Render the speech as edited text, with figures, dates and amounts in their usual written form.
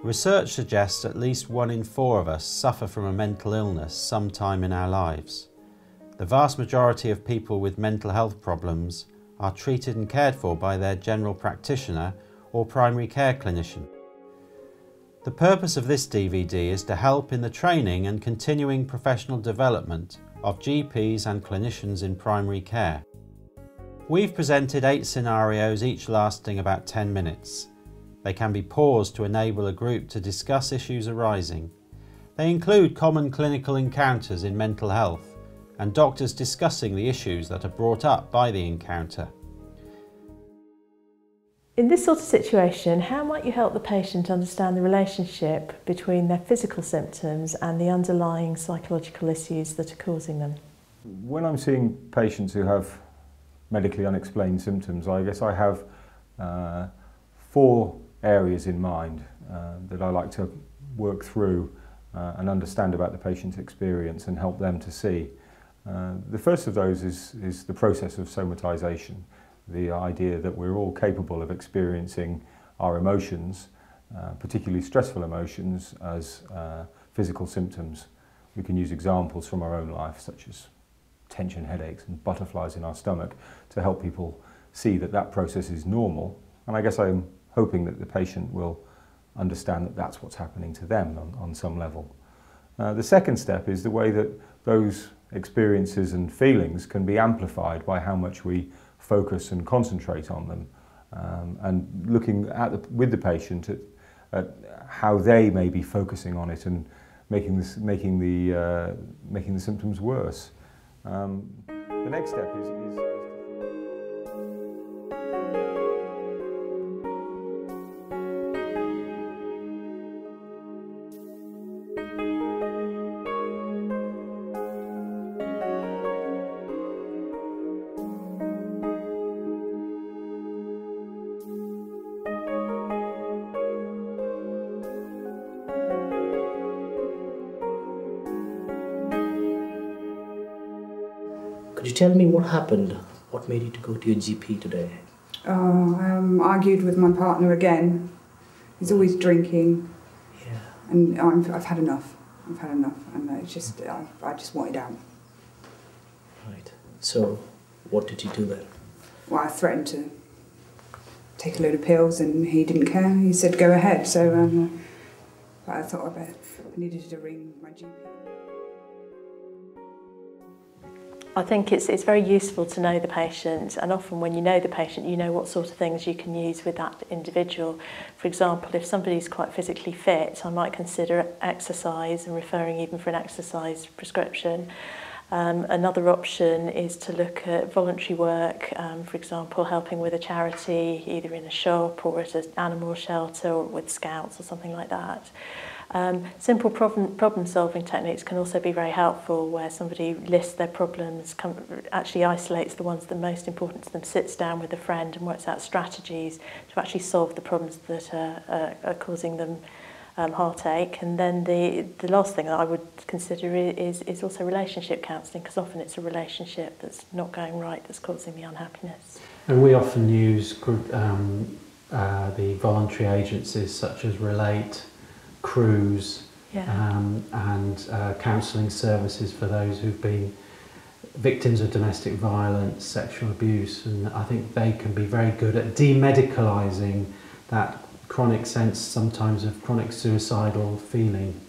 Research suggests at least 1 in 4 of us suffer from a mental illness sometime in our lives. The vast majority of people with mental health problems are treated and cared for by their general practitioner or primary care clinician. The purpose of this DVD is to help in the training and continuing professional development of GPs and clinicians in primary care. We've presented 8 scenarios, each lasting about 10 minutes. They can be paused to enable a group to discuss issues arising. They include common clinical encounters in mental health and doctors discussing the issues that are brought up by the encounter. In this sort of situation, how might you help the patient understand the relationship between their physical symptoms and the underlying psychological issues that are causing them? When I'm seeing patients who have medically unexplained symptoms, I guess I have 4 areas in mind that I like to work through and understand about the patient's experience and help them to see. The first of those is the process of somatization, the idea that we're all capable of experiencing our emotions, particularly stressful emotions, as physical symptoms. We can use examples from our own life, such as tension headaches and butterflies in our stomach, to help people see that that process is normal. And I guess I'm hoping that the patient will understand that that's what's happening to them on some level. The second step is the way that those experiences and feelings can be amplified by how much we focus and concentrate on them, and looking with the patient at how they may be focusing on it and making the symptoms worse. The next step is Could you tell me what happened? What made you to go to your GP today? I argued with my partner again. He's always drinking. Yeah. And I've had enough. I've had enough, and it's just I just wanted out. Right. So, what did you do then? Well, I threatened to take a load of pills, and he didn't care. He said go ahead. So, but I thought I needed to ring my GP. I think it's very useful to know the patient, and often when you know the patient, you know what sort of things you can use with that individual. For example, if somebody's quite physically fit, I might consider exercise and referring even for an exercise prescription. Another option is to look at voluntary work, for example, helping with a charity, either in a shop or at an animal shelter or with scouts or something like that. Simple problem-solving techniques can also be very helpful, where somebody lists their problems, actually isolates the ones that are most important to them, sits down with a friend and works out strategies to actually solve the problems that are causing them heartache. And then the last thing that I would consider is also relationship counselling, because often it's a relationship that's not going right that's causing the unhappiness. And we often use the voluntary agencies such as Relate, Cruise, yeah. And counselling services for those who've been victims of domestic violence, sexual abuse, and I think they can be very good at demedicalising that chronic sense sometimes of chronic suicidal feeling.